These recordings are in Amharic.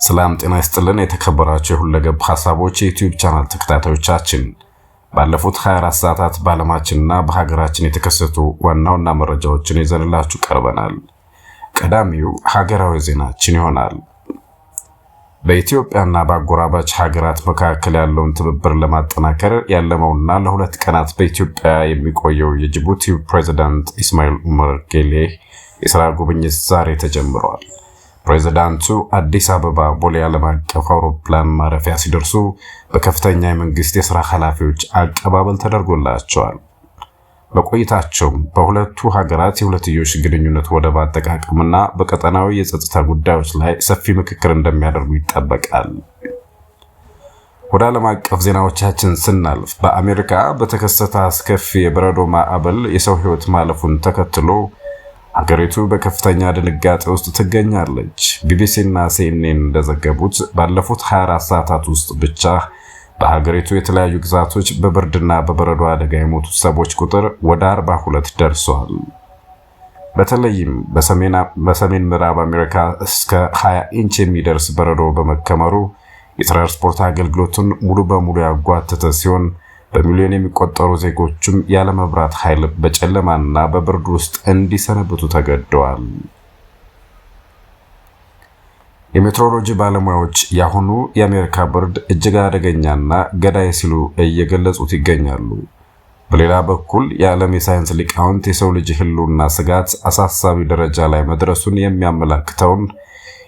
ሰላም ጤና ይስጥልን የተከበራችሁ ሁለገብ ሐሳቦች የዩቲዩብ ቻናል ተከታታዮቻችን ባለፉት 24 ሰዓታት በዓለማችንና በሀገራችን የተከሰቱ ዋና መረጃዎችን ይዘንላችሁ ቀርበናል። ቀዳሚው ሀገራዊ ዜናችን ይሆናል። በኢትዮጵያና በአጎራባች ሀገራት መካከል ያለውን ትብብር ለማጠናከር ያለመውና ለሁለት ቀናት በኢትዮጵያ የሚቆየው የጅቡቲ ፕሬዝዳንት ኢስማኤል ኡመር ጌሌ የሥራ ጉብኝት ዛሬ ተጀምሯል። ፕሬዝዳንቱ አዲስ አበባ ቦሌ ዓለም አቀፍ አውሮፕላን ማረፊያ ሲደርሱ በከፍተኛ የመንግስት የሥራ ኃላፊዎች አቀባበል ተደርጎላቸዋል። በቆይታቸው በሁለቱ ሀገራት የሁለትዮሽ ግንኙነት ወደብ አጠቃቀምና በቀጠናዊ የጸጥታ ጉዳዮች ላይ ሰፊ ምክክር እንደሚያደርጉ ይጠበቃል። ወደ ዓለም አቀፍ ዜናዎቻችን ስናልፍ በአሜሪካ በተከሰተ አስከፊ የበረዶ ማዕበል የሰው ሕይወት ማለፉን ተከትሎ ሀገሪቱ በከፍተኛ ድንጋጤ ውስጥ ትገኛለች። ቢቢሲ እና ሲኤንኤን እንደዘገቡት ባለፉት 24 ሰዓታት ውስጥ ብቻ በሀገሪቱ የተለያዩ ግዛቶች በብርድና በበረዶ አደጋ የሞቱት ሰዎች ቁጥር ወደ 42 ደርሷል። በተለይም በሰሜን ምዕራብ አሜሪካ እስከ 20 ኢንች የሚደርስ በረዶ በመከመሩ የትራንስፖርት አገልግሎቱን ሙሉ በሙሉ ያጓተተ ሲሆን በሚሊዮን የሚቆጠሩ ዜጎችም ያለ መብራት ኃይል በጨለማና በብርድ ውስጥ እንዲሰነብቱ ተገደዋል። የሜትሮሎጂ ባለሙያዎች ያሁኑ የአሜሪካ ብርድ እጅግ አደገኛና ገዳይ ሲሉ እየገለጹት ይገኛሉ። በሌላ በኩል የዓለም የሳይንስ ሊቃውንት የሰው ልጅ ህልውና ስጋት አሳሳቢ ደረጃ ላይ መድረሱን የሚያመላክተውን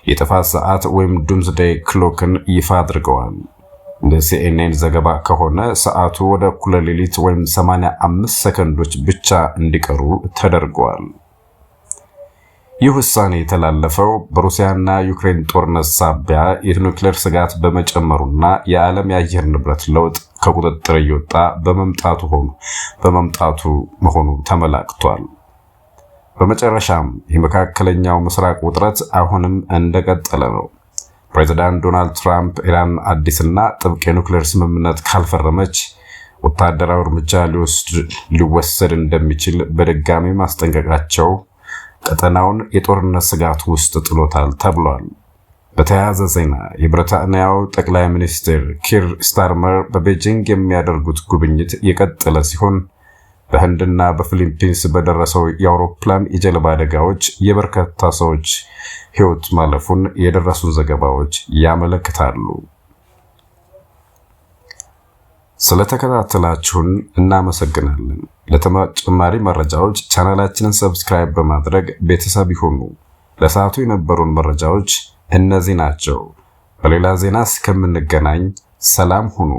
የጥፋት ሰዓት ወይም ዱምስዴይ ክሎክን ይፋ አድርገዋል። እንደ ሲኤንኤን ዘገባ ከሆነ ሰዓቱ ወደ እኩለ ሌሊት ወይም 85 ሰከንዶች ብቻ እንዲቀሩ ተደርጓል። ይህ ውሳኔ የተላለፈው በሩሲያና ዩክሬን ጦርነት ሳቢያ የኒውክሌር ስጋት በመጨመሩና የዓለም የአየር ንብረት ለውጥ ከቁጥጥር እየወጣ በመምጣቱ መሆኑ ተመላክቷል። በመጨረሻም የመካከለኛው ምስራቅ ውጥረት አሁንም እንደቀጠለ ነው። ፕሬዝዳንት ዶናልድ ትራምፕ ኢራን አዲስና ጥብቅ የኒውክሌር ስምምነት ካልፈረመች ወታደራዊ እርምጃ ሊወሰድ እንደሚችል በድጋሚ ማስጠንቀቃቸው ቀጠናውን የጦርነት ስጋት ውስጥ ጥሎታል ተብሏል። በተያያዘ ዜና የብሪታንያው ጠቅላይ ሚኒስትር ኪር ስታርመር በቤጂንግ የሚያደርጉት ጉብኝት የቀጠለ ሲሆን በህንድና በፊሊፒንስ በደረሰው የአውሮፕላን የጀልባ አደጋዎች የበርካታ ሰዎች ሕይወት ማለፉን የደረሱን ዘገባዎች ያመለክታሉ። ስለተከታተላችሁን እናመሰግናለን። ለተጨማሪ መረጃዎች ቻናላችንን ሰብስክራይብ በማድረግ ቤተሰብ ይሁኑ። ለሰዓቱ የነበሩን መረጃዎች እነዚህ ናቸው። በሌላ ዜና እስከምንገናኝ ሰላም ሁኑ።